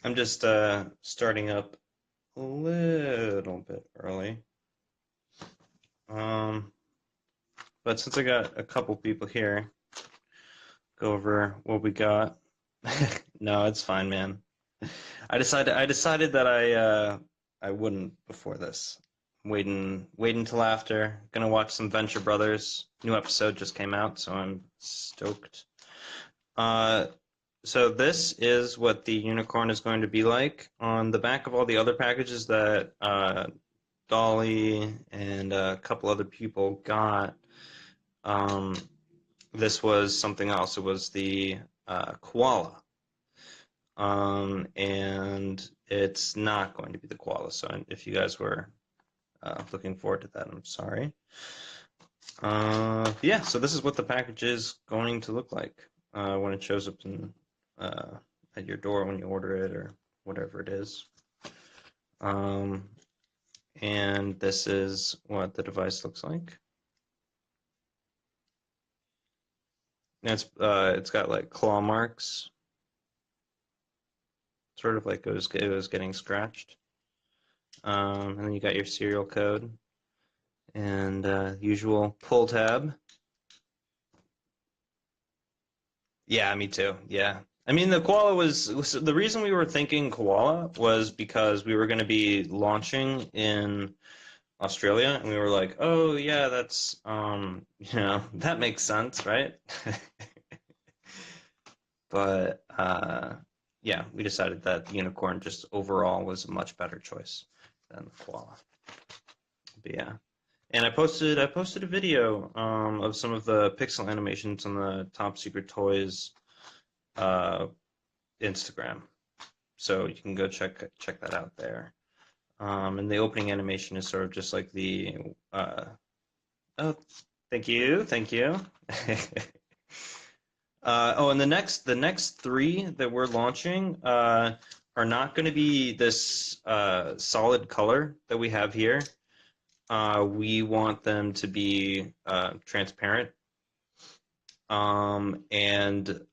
I'm just starting up a little bit early. But since I got a couple people here, go over what we got. No, it's fine, man. I decided that I wouldn't before this. Waiting till after. Gonna watch some Venture Brothers. New episode just came out, so I'm stoked. Uh, so this is what the unicorn is going to be like. On the back of all the other packages that Dolly and a couple other people got, um, this was something else. It was the koala. And it's not going to be the koala. So if you guys were looking forward to that, I'm sorry. Yeah, so this is what the package is going to look like when it shows up in, at your door when you order it or whatever it is. And this is what the device looks like. And it's got like claw marks, sort of like it was getting scratched. And then you got your serial code and usual pull tab. Yeah, me too. Yeah. I mean, the koala was the reason we were thinking koala was because we were going to be launching in Australia, and we were like, oh yeah, that's that makes sense, right? But yeah, we decided that unicorn just overall was a much better choice than the koala. But yeah. And I posted a video of some of the pixel animations on the Top Secret Toys Instagram, so you can go check that out there. And the opening animation is sort of just like the oh, thank you. Oh, and the next three that we're launching are not going to be this solid color that we have here. We want them to be transparent. And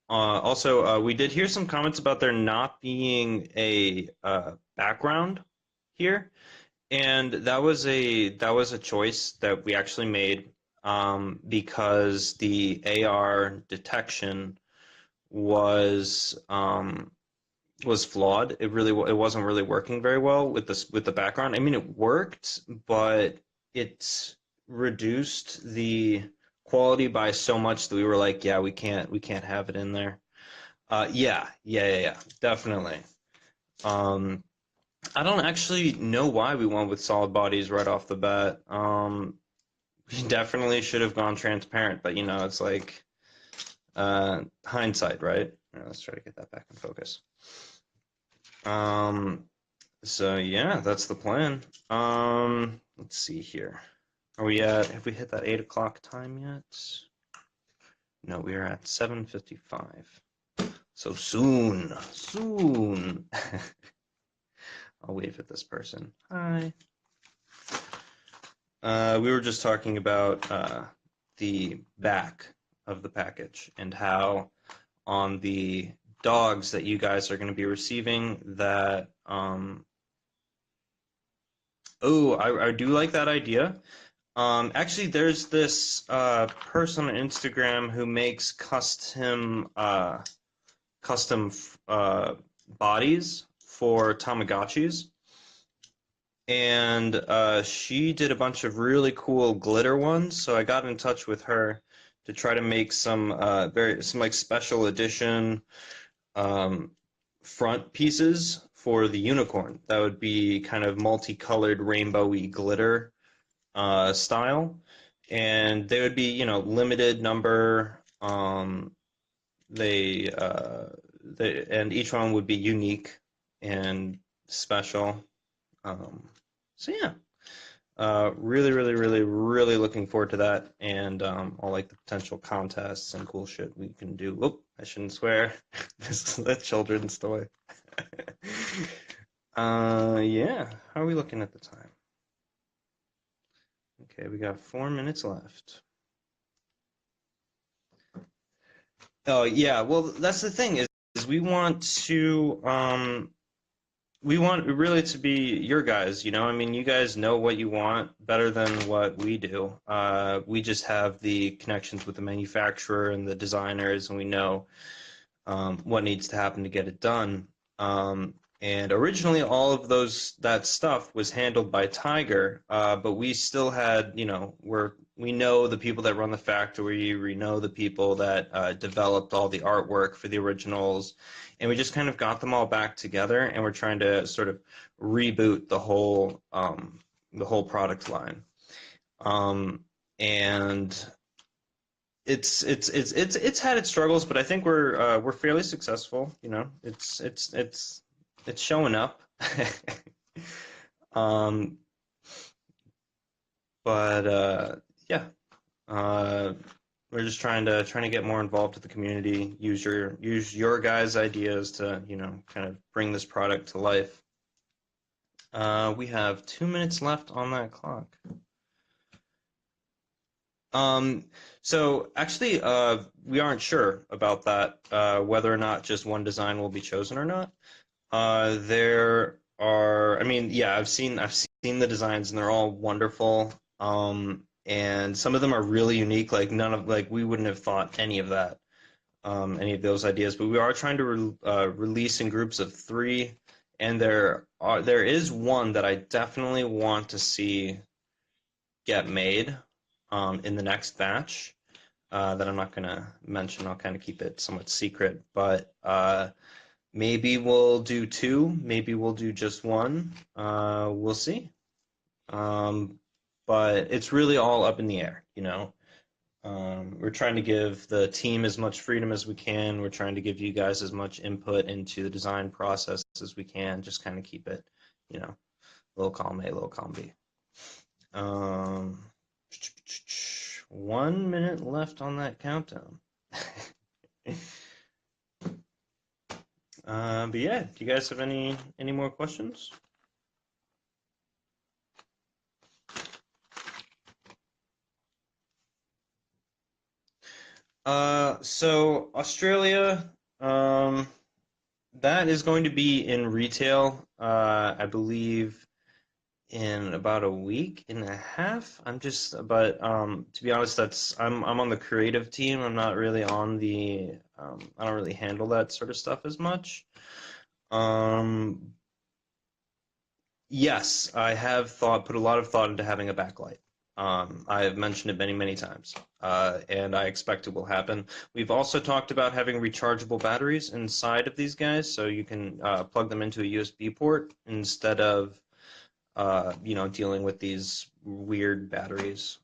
also, we did hear some comments about there not being a background here, and that was a choice that we actually made because the AR detection was flawed. It wasn't really working very well with the background. I mean, it worked, but it reduced the quality by so much that we were like, yeah, we can't have it in there. Yeah, definitely. I don't actually know why we went with solid bodies right off the bat. We definitely should have gone transparent, but it's like hindsight, right? All right, let's try to get that back in focus. So yeah, that's the plan. Let's see here. Have we hit that 8 o'clock time yet? No, we are at 7:55. So soon. I'll wave at this person. Hi. We were just talking about the back of the package and how on the dogs that you guys are going to be receiving that I do like that idea. Actually, there's this person on Instagram who makes custom bodies for Tamagotchis, and she did a bunch of really cool glitter ones. So I got in touch with her to try to make some like special edition front pieces for the unicorn. That would be kind of multicolored, rainbowy glitter style, and they would be limited number. They and each one would be unique and special. So yeah, really looking forward to that, and all like the potential contests and cool shit we can do. Oh, I shouldn't swear. This is a children's toy. Yeah. How are we looking at the time? Okay, we got 4 minutes left. Oh yeah, well that's the thing is is we want to we want really to be your guys, you know? I mean, you guys know what you want better than what we do. We just have the connections with the manufacturer and the designers, and we know what needs to happen to get it done. And originally, all of that stuff was handled by Tiger, but we still had, you know, we know the people that run the factory, we know the people that developed all the artwork for the originals, and we just kind of got them all back together, and we're trying to sort of reboot the whole product line. And it's had its struggles, but I think we're fairly successful. You know, it's showing up. um, but yeah, uh, we're just trying to get more involved with the community. Use your guys' ideas to, you know, kind of bring this product to life. We have 2 minutes left on that clock. So actually, we aren't sure about that, whether or not just one design will be chosen or not. There are, I mean, yeah, I've seen the designs and they're all wonderful. And some of them are really unique. Like we wouldn't have thought any of that, any of those ideas. But we are trying to release in groups of 3, and there is one that I definitely want to see get made in the next batch that I'm not going to mention. I'll kind of keep it somewhat secret, but maybe we'll do 2, maybe we'll do just 1. We'll see. But it's really all up in the air, you know. We're trying to give the team as much freedom as we can. We're trying to give you guys as much input into the design process as we can. Just kind of keep it, you know, little column A, little column B. 1 minute left on that countdown. But yeah, do you guys have any more questions? So Australia, that is going to be in retail, I believe, in about a week and a half. But to be honest, I'm on the creative team. I'm not really on the I don't really handle that sort of stuff as much. Yes, I have put a lot of thought into having a backlight. I have mentioned it many, many times, and I expect it will happen. We've also talked about having rechargeable batteries inside of these guys, so you can plug them into a USB port instead of, you know, dealing with these weird batteries.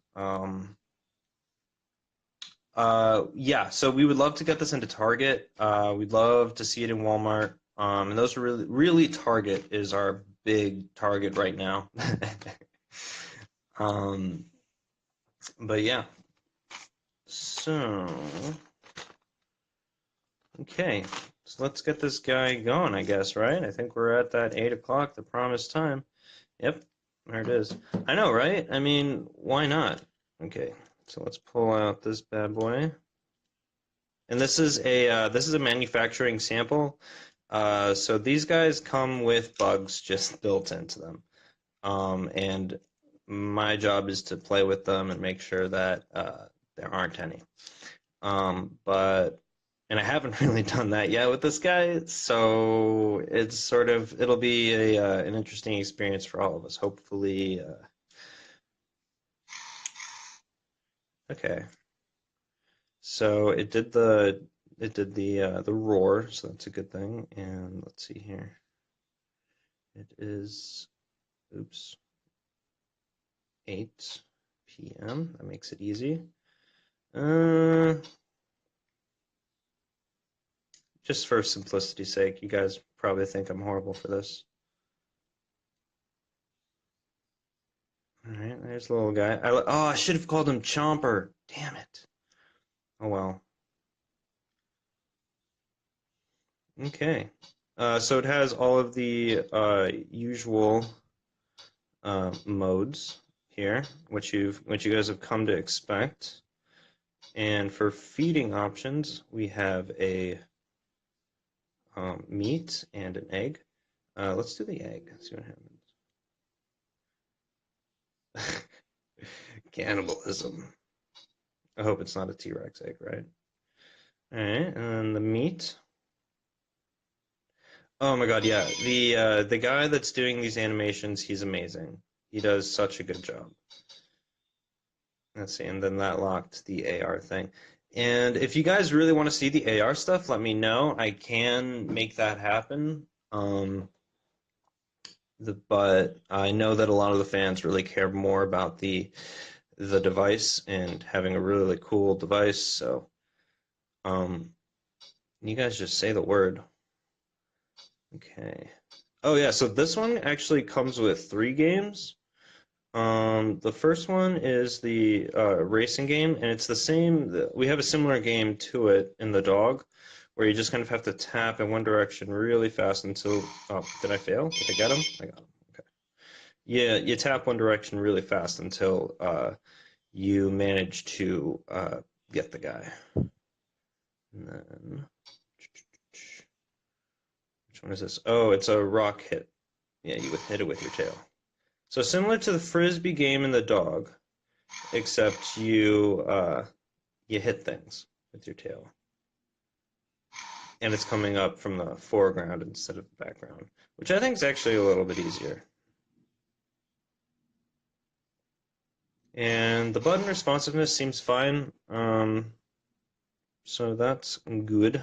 Yeah, so we would love to get this into Target. We'd love to see it in Walmart. And those are really Target is our big target right now. But yeah. So, okay. So let's get this guy going, I guess, right? I think we're at that 8 o'clock, the promised time. Yep, there it is. I know, right? I mean, why not? Okay, so let's pull out this bad boy. And this is a manufacturing sample. So these guys come with bugs just built into them. And my job is to play with them and make sure that there aren't any. And I haven't really done that yet with this guy, so it'll be an interesting experience for all of us. Hopefully, okay. So it did the roar, so that's a good thing. And let's see here. It is, oops, 8 p.m. That makes it easy. Just for simplicity's sake, you guys probably think I'm horrible for this. All right, there's the little guy. I should have called him Chomper. Damn it. Oh well. Okay. So it has all of the usual modes here, which you guys have come to expect. And for feeding options, we have a meat and an egg. Let's do the egg. See what happens. Cannibalism. I hope it's not a T-Rex egg, right? All right, and then the meat. Oh my God, yeah. The guy that's doing these animations, he's amazing. He does such a good job. Let's see, and then that locked the AR thing. And if you guys really want to see the AR stuff, let me know. I can make that happen. But I know that a lot of the fans really care more about the device and having a really cool device. So, you guys just say the word. Okay. Oh yeah, so this one actually comes with 3 games. The first one is the racing game, and it's the same. We have a similar game to it in the dog, where you just kind of have to tap in one direction really fast until. Oh, did I fail? Did I get him? I got him. Okay. Yeah, you tap one direction really fast until you manage to get the guy. And then, which one is this? Oh, it's a rock hit. Yeah, you would hit it with your tail. So similar to the frisbee game in the dog, except you hit things with your tail, and it's coming up from the foreground instead of the background, which I think is actually a little bit easier. And the button responsiveness seems fine, so that's good.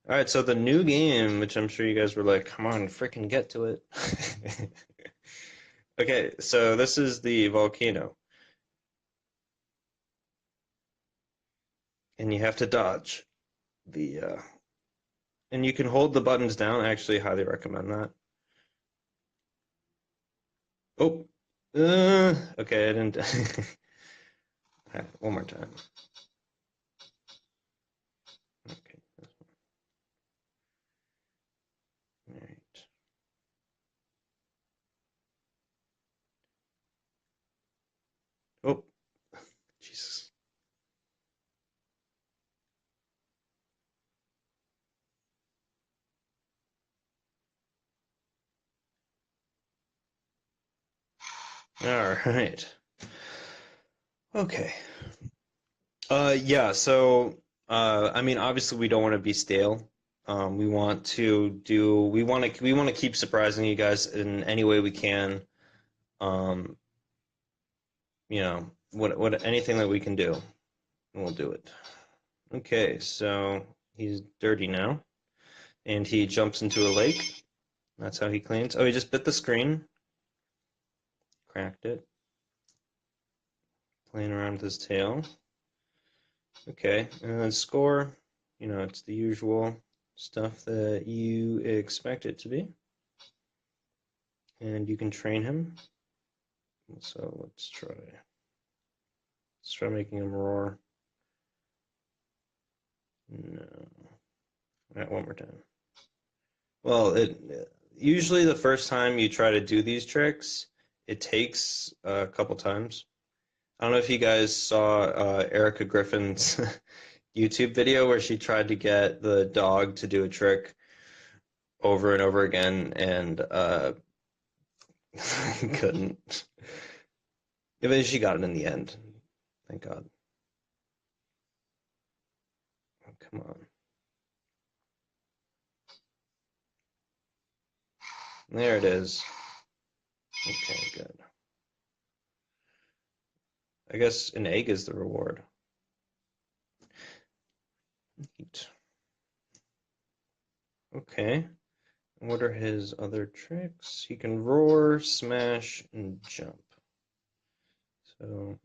All right, so the new game, which I'm sure you guys were like, come on, freaking get to it. Okay, so this is the volcano. And you have to dodge the and you can hold the buttons down. I actually highly recommend that. Oh, okay, I didn't. One more time. Okay, all right. Oh, Jesus. All right. Okay. Yeah, so I mean obviously we don't want to be stale. We want to keep surprising you guys in any way we can. Um, what anything that we can do, we'll do it. Okay, so he's dirty now, and he jumps into a lake. That's how he cleans. Oh, he just bit the screen, cracked it, playing around with his tail. Okay, and then score. It's the usual stuff that you expect it to be. And you can train him. So let's try making him roar. No. All right, one more time. Well, usually the first time you try to do these tricks, it takes a couple times. I don't know if you guys saw Erica Griffin's YouTube video where she tried to get the dog to do a trick over and over again and couldn't. Yeah, but she got it in the end. Thank God. Oh, come on. There it is. Okay, good. I guess an egg is the reward. Neat. Okay. What are his other tricks? He can roar, smash, and jump. So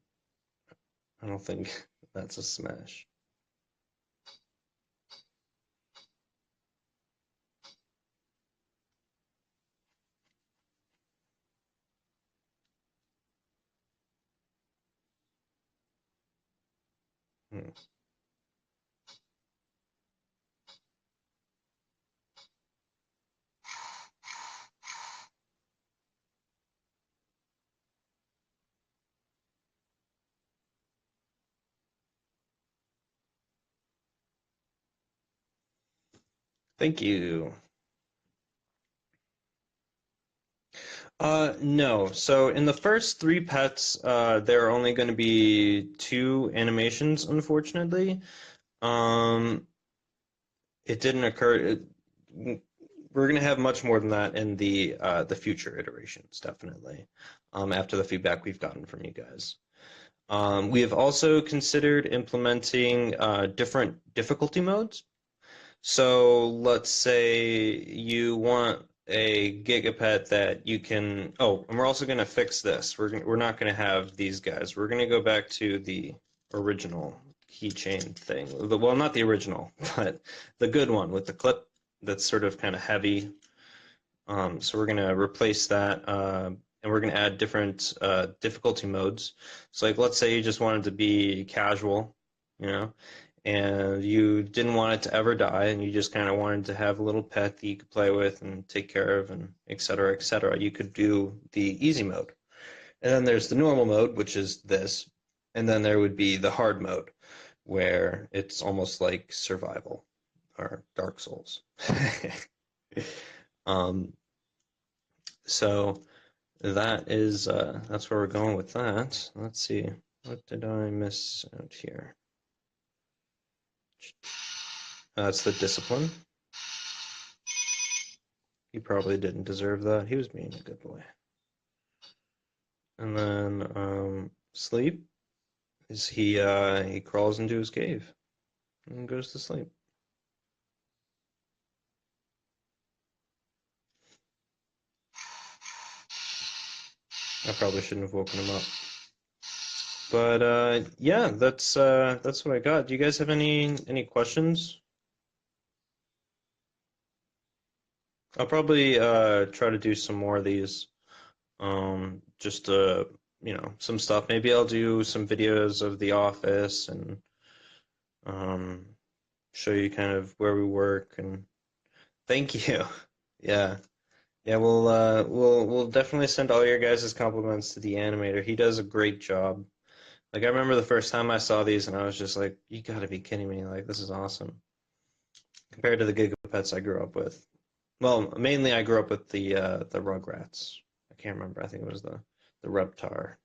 I don't think that's a smash. Hmm. Thank you. No. So in the first three pets, there are only going to be two animations, unfortunately. Um, it didn't occur. We're going to have much more than that in the future iterations, definitely. After the feedback we've gotten from you guys. We have also considered implementing different difficulty modes. So let's say you want a gigapet that you can. Oh, and we're also going to fix this. We're not going to have these guys. We're going to go back to the original keychain thing. Well, not the original, but the good one with the clip that's sort of kind of heavy. So we're going to replace that, and we're going to add different difficulty modes. So like, let's say you just wanted to be casual, you know, and you didn't want it to ever die, and you just kind of wanted to have a little pet that you could play with and take care of, and et cetera, et cetera. You could do the easy mode. And then there's the normal mode, which is this. And then there would be the hard mode, where it's almost like survival or Dark Souls. um, so that's where we're going with that. Let's see. What did I miss out here? That's the discipline. He probably didn't deserve that. He was being a good boy. And then sleep is he crawls into his cave and goes to sleep. I probably shouldn't have woken him up. But yeah, that's what I got. Do you guys have any questions? I'll probably try to do some more of these. Just some stuff. Maybe I'll do some videos of the office and um, show you kind of where we work. And thank you. Yeah, yeah. We'll definitely send all your guys' compliments to the animator. He does a great job. Like I remember the first time I saw these, and I was just like, "You got to be kidding me! Like this is awesome." Compared to the GigaPets I grew up with. Well, mainly I grew up with the Rugrats. I can't remember. I think it was the Reptar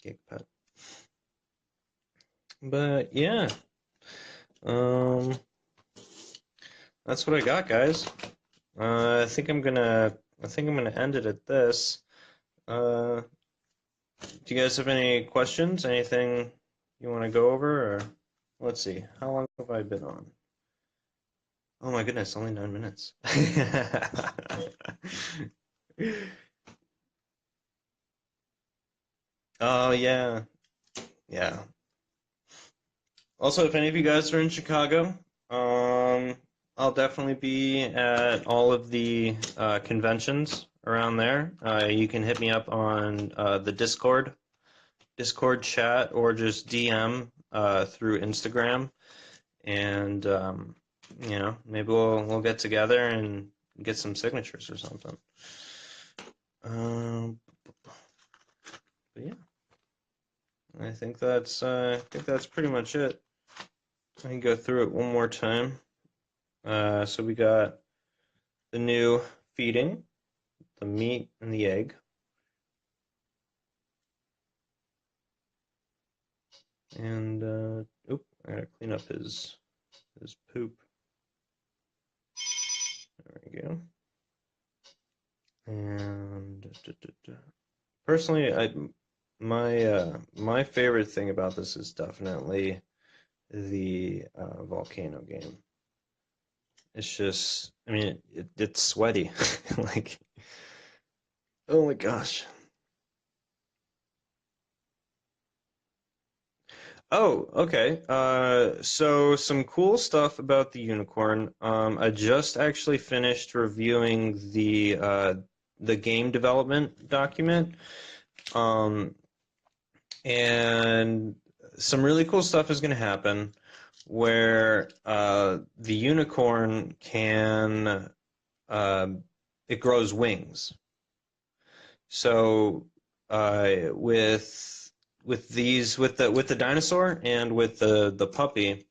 GigaPet. But yeah, um, that's what I got, guys. I think I'm gonna end it at this. Do you guys have any questions? Anything you want to go over? Or let's see. How long have I been on? Oh my goodness, only 9 minutes. Oh yeah, yeah. Also, if any of you guys are in Chicago, I'll definitely be at all of the conventions around there. You can hit me up on the Discord chat, or just DM through Instagram, and maybe we'll get together and get some signatures or something. But yeah, I think that's pretty much it. I can go through it one more time. So we got the new feeding, the meat and the egg. And I gotta clean up his poop. There we go. And personally, my favorite thing about this is definitely the volcano game. It's just, I mean, it's sweaty. Like, oh my gosh. Oh, okay. So some cool stuff about the unicorn. I just actually finished reviewing the game development document. Um, and some really cool stuff is going to happen where the unicorn can it grows wings. So with the dinosaur and with the puppy,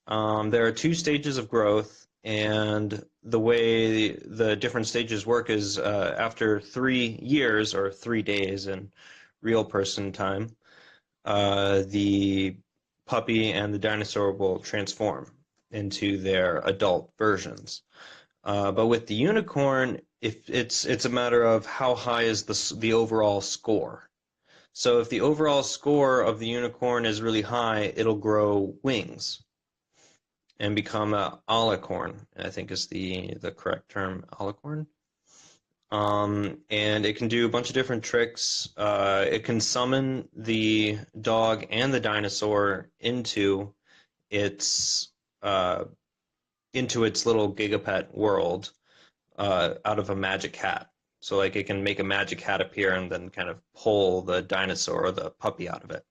there are two stages of growth, and the way the different stages work is after 3 years or 3 days in real person time, the puppy and the dinosaur will transform into their adult versions. But with the unicorn, if it's a matter of how high is the overall score. So if the overall score of the unicorn is really high, it'll grow wings and become a alicorn, I think is the correct term, alicorn. And it can do a bunch of different tricks. It can summon the dog and the dinosaur its uh, into its little GigaPet world out of a magic hat. So like it can make a magic hat appear and then kind of pull the dinosaur or the puppy out of it.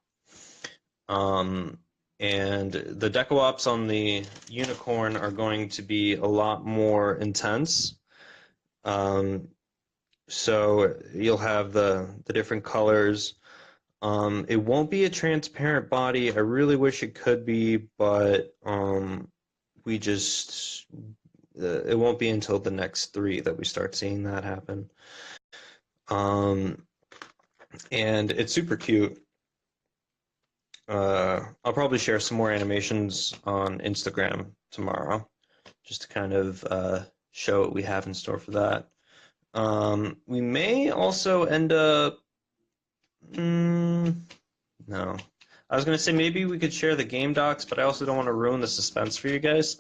And the deco ops on the unicorn are going to be a lot more intense. So you'll have the different colors. It won't be a transparent body. I really wish it could be, but we just it won't be until the next 3 that we start seeing that happen. And it's super cute. I'll probably share some more animations on Instagram tomorrow, just to kind of show what we have in store for that. We may also end up. No. I was going to say maybe we could share the game docs, but I also don't want to ruin the suspense for you guys.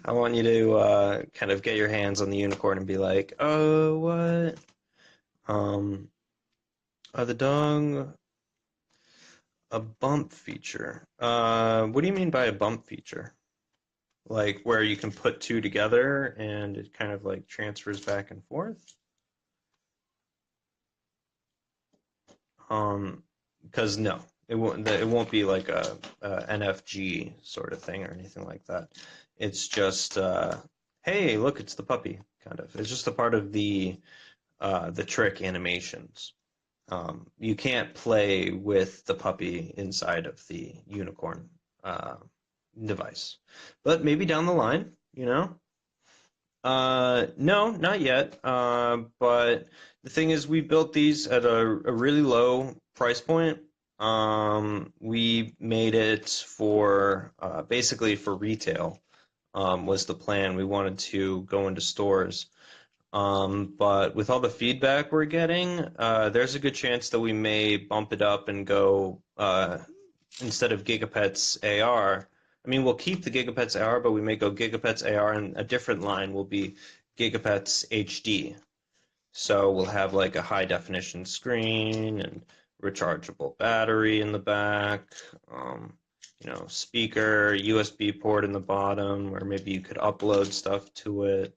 I want you to kind of get your hands on the unicorn and be like, oh, what? The dog a bump feature? What do you mean by a bump feature? Like where you can put 2 together and it kind of like transfers back and forth? Because no, it won't be like a NFG sort of thing or anything like that. It's just hey, look, it's the puppy, kind of. It's just a part of the trick animations. You can't play with the puppy inside of the unicorn device, but maybe down the line, you know. No, not yet. But the thing is, we built these at a really low price point. We made it for basically for retail, was the plan. We wanted to go into stores. But with all the feedback we're getting, there's a good chance that we may bump it up and go instead of GigaPet's AR. I mean, we'll keep the GigaPet's AR, but we may go GigaPet's AR, and a different line will be GigaPet's HD. So we'll have like a high definition screen and rechargeable battery in the back, you know, speaker, USB port in the bottom, where maybe you could upload stuff to it.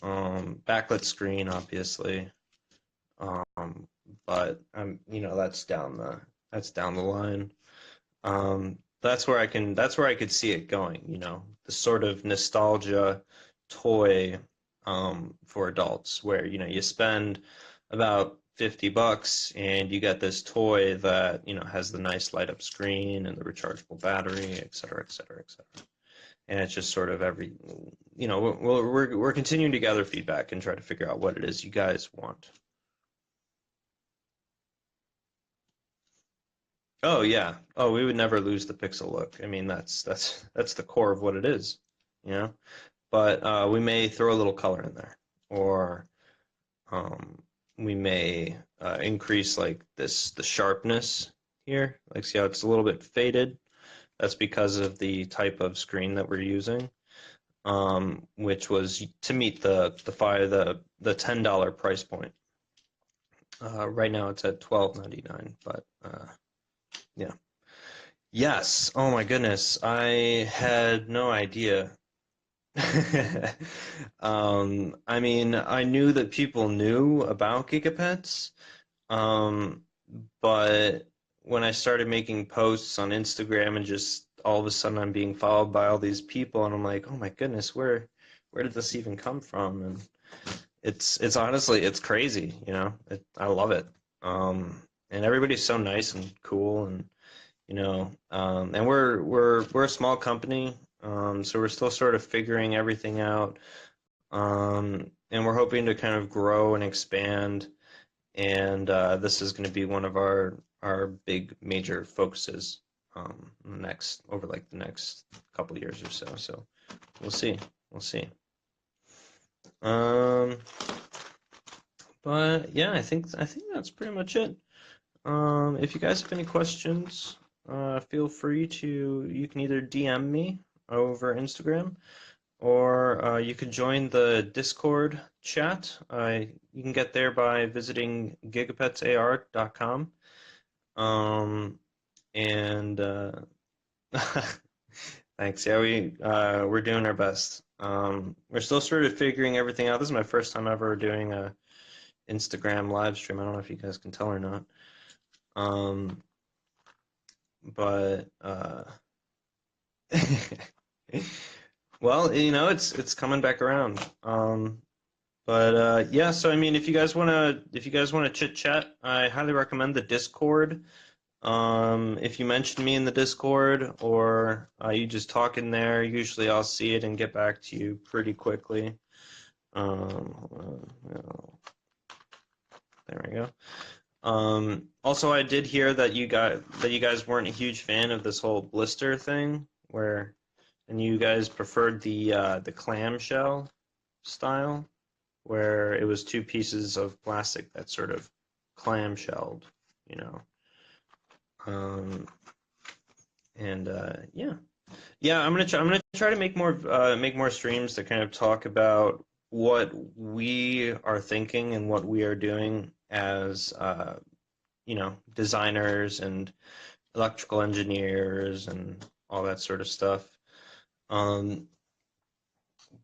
Backlit screen, obviously, but you know, that's down the line. That's where I could see it going. You know, the sort of nostalgia toy for adults, where you know you spend about $50 and you get this toy that you know has the nice light up screen and the rechargeable battery, et cetera, et cetera, et cetera. And it's just sort of you know, we're continuing to gather feedback and try to figure out what it is you guys want. Oh yeah. Oh, we would never lose the pixel look. I mean, that's the core of what it is, you know. But we may throw a little color in there, or we may increase like the sharpness here. Like, see how it's a little bit faded? That's because of the type of screen that we're using, which was to meet the $10 price point. Right now it's at $12.99, but yeah. Yes. Oh my goodness, I had no idea. I mean, I knew that people knew about GigaPets, um, but when I started making posts on Instagram and just all of a sudden I'm being followed by all these people and I'm like, oh my goodness, where did this even come from? And it's honestly it's crazy, you know. I love it. And everybody's so nice and cool, and you know, and we're a small company. So we're still sort of figuring everything out. And we're hoping to kind of grow and expand. And this is going to be one of our big major focuses over like the next couple years or so. So we'll see. We'll see. But yeah, I think that's pretty much it. If you guys have any questions, feel free to, you can either DM me over Instagram, or you could join the Discord chat. You can get there by visiting gigapetsar.com. And thanks. Yeah, we're doing our best. We're still sort of figuring everything out. This is my first time ever doing a Instagram live stream. I don't know if you guys can tell or not. But well, you know, it's coming back around. But yeah, so I mean, if you guys wanna chit chat, I highly recommend the Discord. If you mention me in the Discord, or you just talk in there, usually I'll see it and get back to you pretty quickly. There we go. Also, I did hear that you guys weren't a huge fan of this whole blister thing, and you guys preferred the clamshell style, where it was two pieces of plastic that sort of clamshelled, you know. And yeah, I'm gonna try to make more streams to kind of talk about what we are thinking and what we are doing as you know, designers and electrical engineers and all that sort of stuff.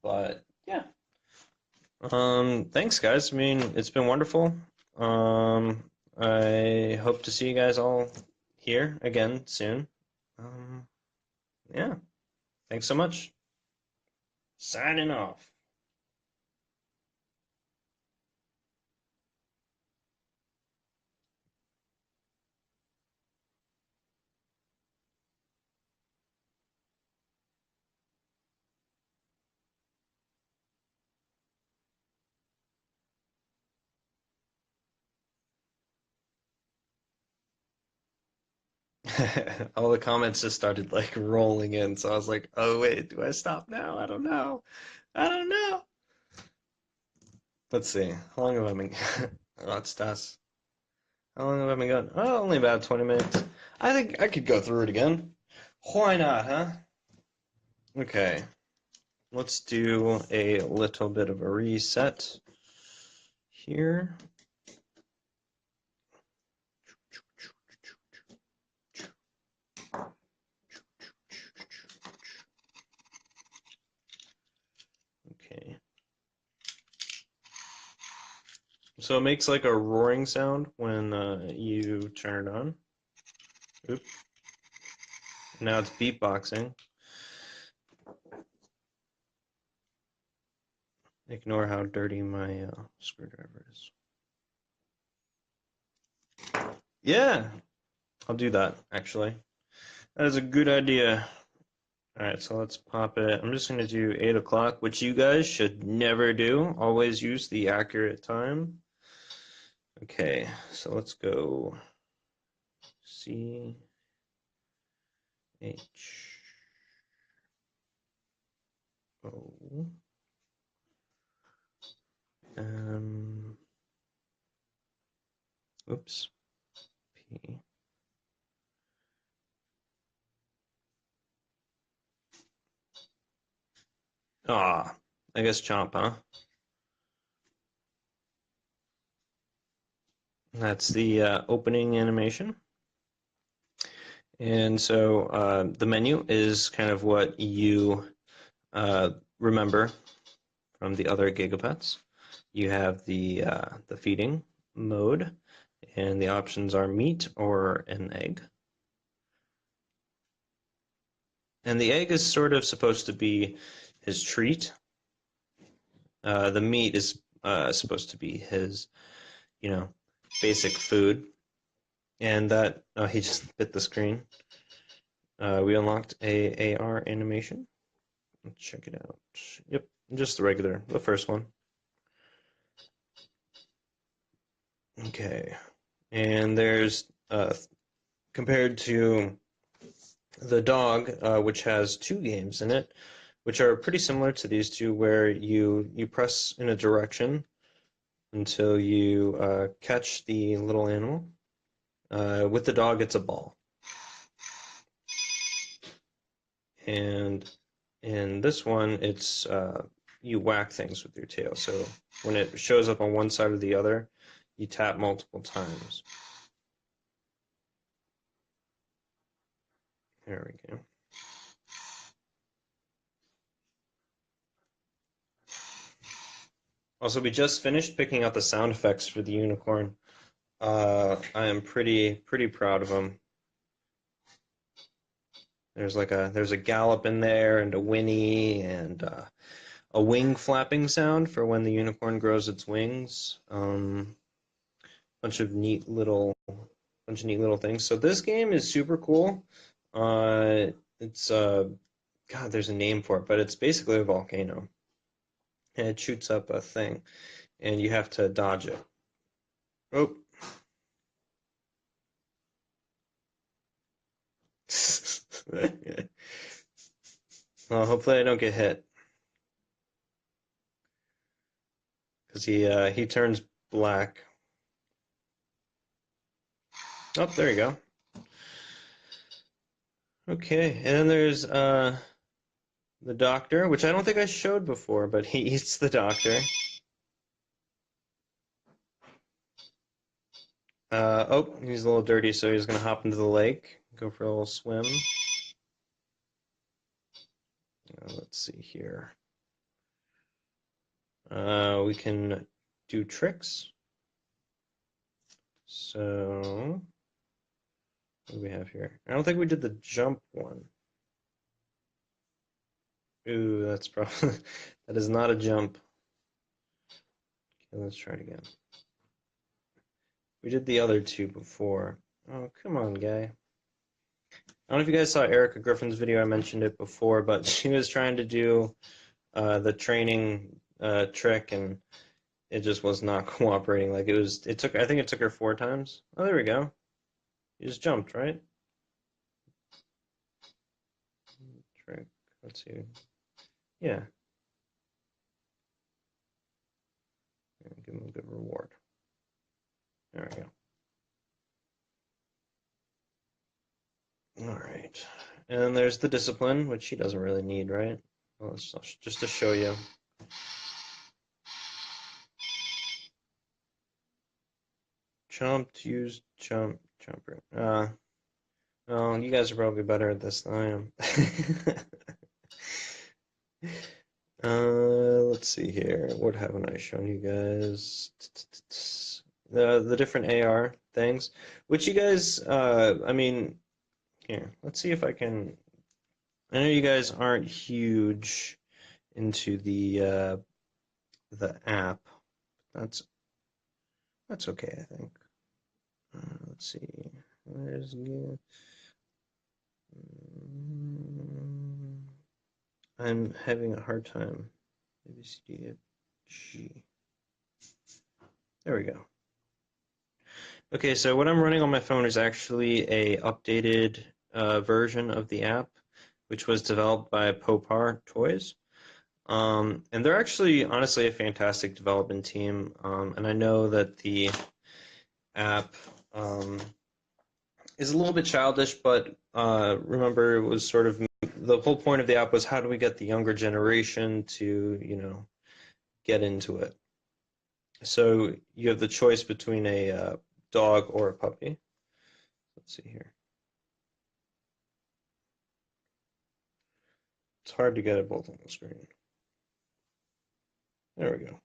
But yeah. Thanks, guys. I mean, it's been wonderful. I hope to see you guys all here again soon. Yeah. Thanks so much. Signing off. All the comments just started like rolling in, so I was like, oh wait, do I stop now? I don't know. I don't know. Let's see. How long have I been? Oh, it's Das. How long have I been going? Oh, only about 20 minutes. I think I could go through it again. Why not, huh? Okay. Let's do a little bit of a reset here. Okay. So it makes like a roaring sound when you turn it on. Oop. Now it's beatboxing. Ignore how dirty my screwdriver is. Yeah, I'll do that, actually. That is a good idea. All right, so let's pop it. I'm just going to do 8 o'clock, which you guys should never do. Always use the accurate time. Okay, so let's go C H O M. Oops. P. Ah, I guess chomp, huh? That's the opening animation. And so the menu is kind of what you remember from the other GigaPets. You have the feeding mode, and the options are meat or an egg. And the egg is sort of supposed to be his treat. The meat is supposed to be his, you know, basic food. And that, oh, he just bit the screen. We unlocked a AR animation. Let's check it out. Yep, just the first one. Okay, and there's compared to the dog, which has 2 games in it, which are pretty similar to these two, where you press in a direction until you catch the little animal. With the dog, it's a ball. And in this one, it's you whack things with your tail. So when it shows up on one side or the other, you tap multiple times. There we go. Also, we just finished picking out the sound effects for the unicorn. I am pretty proud of them. There's a gallop in there and a whinny and a wing flapping sound for when the unicorn grows its wings. Bunch of neat little things. So this game is super cool. It's God, there's a name for it, but it's basically a volcano, and it shoots up a thing, and you have to dodge it. Oh. Well, hopefully I don't get hit, because he turns black. Oh, there you go. Okay, and then there's the doctor, which I don't think I showed before, but he eats the doctor. Oh, he's a little dirty, so he's gonna hop into the lake, go for a little swim. Let's see here. We can do tricks. So, what do we have here? I don't think we did the jump one. Ooh, that's probably that is not a jump. Okay, let's try it again. We did the other two before. Oh, come on, guy. I don't know if you guys saw Erica Griffin's video. I mentioned it before, but she was trying to do the training trick, and it just was not cooperating. Like it took. I think it took her 4 times. Oh, there we go. You just jumped, right? Trick. Let's see. Yeah. Give him a good reward. There we go. All right. And then there's the discipline, which she doesn't really need, right? Well, it's just to show you. Jumped, used, jumper. Oh, you guys are probably better at this than I am. Let's see here. What haven't I shown you guys? The different AR things, which you guys, I mean, here, let's see if I can. I know you guys aren't huge into the app. That's okay, I think. Let's see. Where's I'm having a hard time. A, B, C, D, F, G. There we go. Okay, so what I'm running on my phone is actually a updated version of the app, which was developed by Popar Toys. And they're actually, honestly, a fantastic development team. And I know that the app is a little bit childish, but remember, it was sort of the whole point of the app was how do we get the younger generation to, get into it. So you have the choice between a dog or a puppy. Let's see here. It's hard to get it both on the screen. There we go.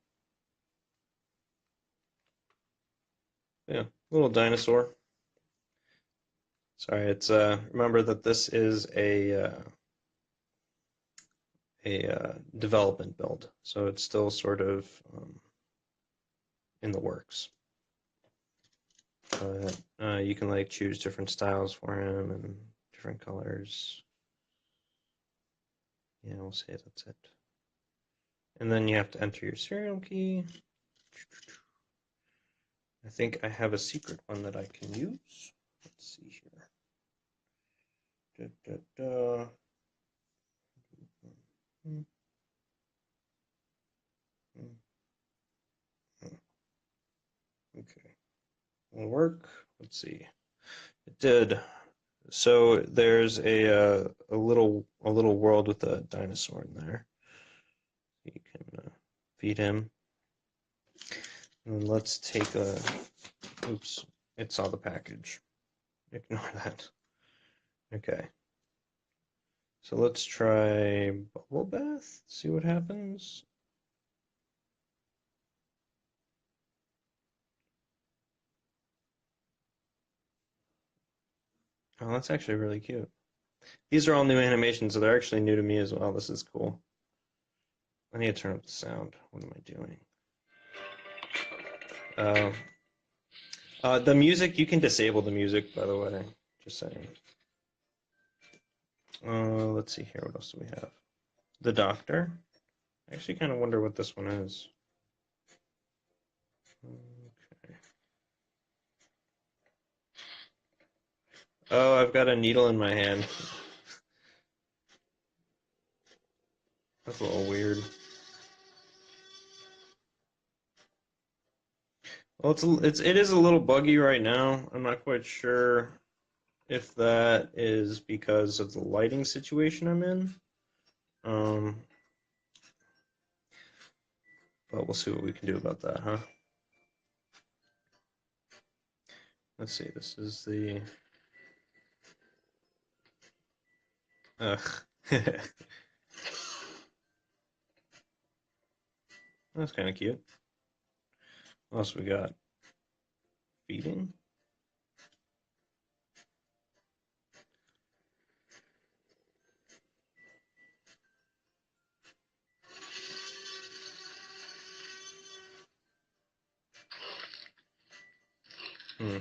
Yeah, little dinosaur. Sorry, it's remember that this is a development build, so it's still sort of in the works. But you can like choose different styles for him and different colors. Yeah, we'll say that's it. And then you have to enter your serial key. I think I have a secret one that I can use. Let's see here. Okay, will work. Let's see. It did. So there's a little world with a dinosaur in there. You can feed him. And let's take a. Oops! It saw the package. Ignore that. Okay. So let's try bubble bath. See what happens. Oh, that's actually really cute. These are all new animations, so they're actually new to me as well. This is cool. I need to turn up the sound. What am I doing? The music, you can disable the music, by the way. Just saying. Let's see here. What else do we have? The Doctor. I actually kind of wonder what this one is. Okay. Oh, I've got a needle in my hand. That's a little weird. Well, it is a little buggy right now. I'm not quite sure if that is because of the lighting situation I'm in. But we'll see what we can do about that, huh? Let's see. This is the. Ugh. That's kind of cute. What else we got? Feeding. Hmm.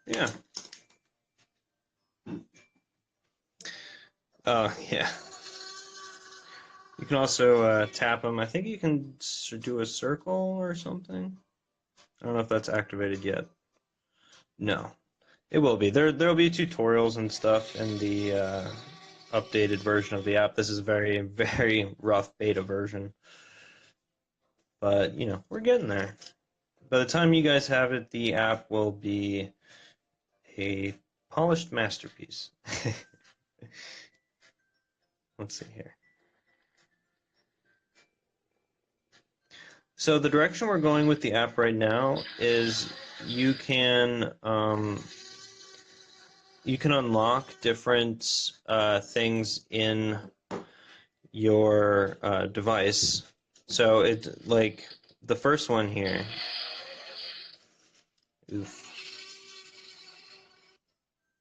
Yeah. Oh, yeah. You can also tap them. I think you can do a circle or something. I don't know if that's activated yet. No, it will be. There'll be tutorials and stuff in the updated version of the app. This is very, very rough beta version. But, you know, we're getting there. By the time you guys have it, the app will be a polished masterpiece. Let's see here. So the direction we're going with the app right now is you can unlock different things in your device. So it's like the first one here. Oof.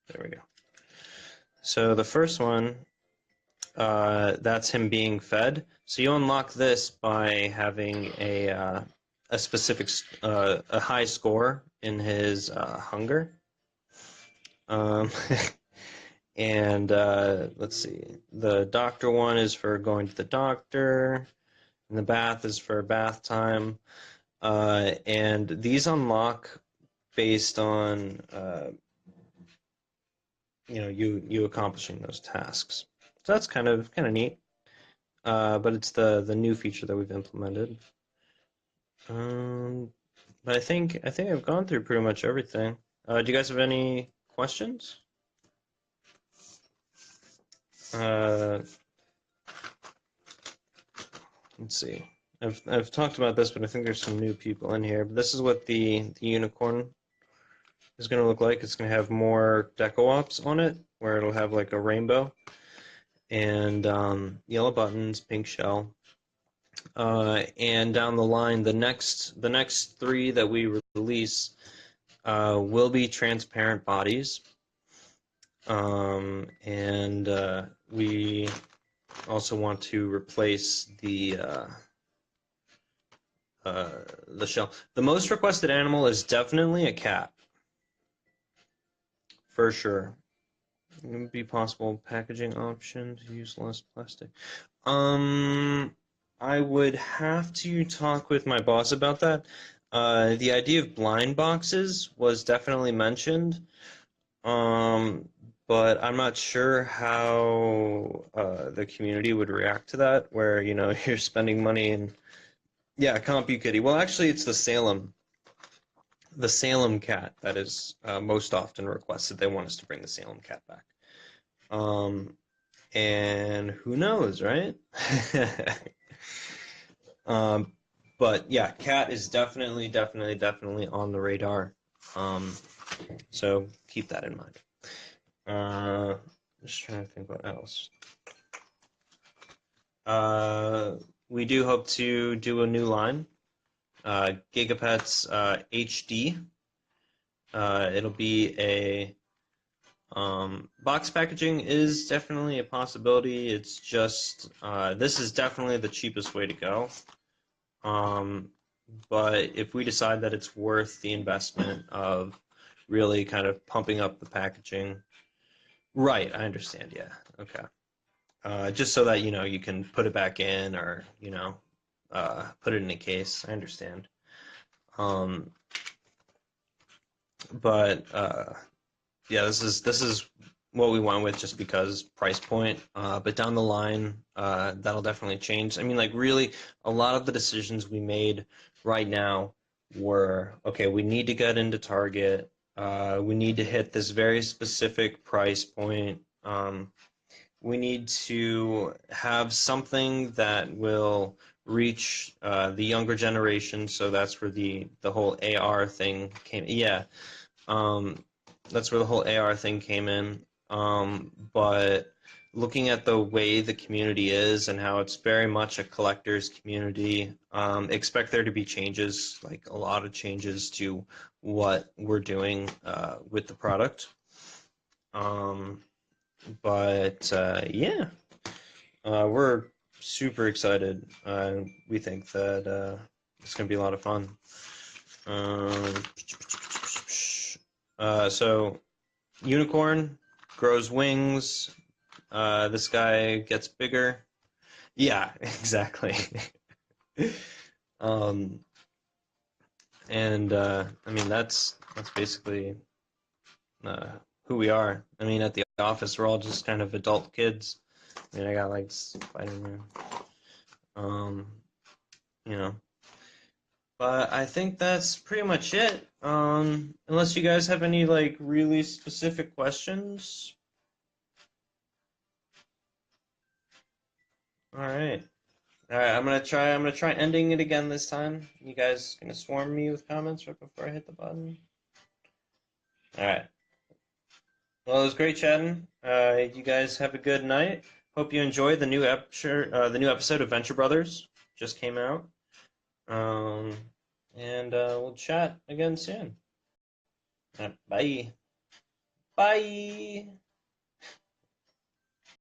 There we go. So the first one, that's him being fed. So you unlock this by having a specific a high score in his hunger. And let's see, the doctor one is for going to the doctor, and the bath is for bath time. And these unlock based on you know, you accomplishing those tasks. So that's kind of neat. But it's the new feature that we've implemented. But I think I've gone through pretty much everything. Do you guys have any questions? Let's see. I've talked about this, but I think there's some new people in here. But this is what the unicorn is going to look like. It's going to have more deco ops on it, where it'll have like a rainbow and yellow buttons, pink shell. And down the line, the next three that we release will be transparent bodies. And we also want to replace the shell. The most requested animal is definitely a cat, for sure. It would be possible packaging option to use less plastic. I would have to talk with my boss about that. The idea of blind boxes was definitely mentioned, but I'm not sure how the community would react to that, where, you know, you're spending money and, yeah, CompuKitty. Well, actually, it's the Salem cat that is most often requested. They want us to bring the Salem cat back. And who knows, right? um, but yeah, cat is definitely on the radar. So keep that in mind. Just trying to think what else. We do hope to do a new line, GigaPet's HD. It'll be a box packaging is definitely a possibility. It's just this is definitely the cheapest way to go. But if we decide that it's worth the investment of really kind of pumping up the packaging, right? I understand. Yeah. Okay. Just so that, you know, you can put it back in, or, you know, put it in a case. I understand. But yeah, this is what we went with just because price point. But down the line, that'll definitely change. I mean, like, really, a lot of the decisions we made right now were, okay, we need to get into Target. We need to hit this very specific price point. We need to have something that will reach the younger generation. So that's where the whole AR thing came. Yeah. That's where the whole AR thing came in. But looking at the way the community is and how it's very much a collector's community, expect there to be changes, like a lot of changes to what we're doing with the product. But yeah, we're super excited. We think that it's going to be a lot of fun. So unicorn grows wings. This guy gets bigger. Yeah, exactly. And I mean, that's basically who we are. I mean, at the office, we're all just kind of adult kids. I mean, I got like Spider-Man. You know. But I think that's pretty much it. Unless you guys have any like really specific questions. All right. All right, I'm gonna try ending it again this time. You guys gonna swarm me with comments right before I hit the button? All right. Well, it was great chatting. You guys have a good night. Hope you enjoyed the new episode of Venture Brothers. Just came out. Um, and we'll chat again soon. All right, bye. Bye.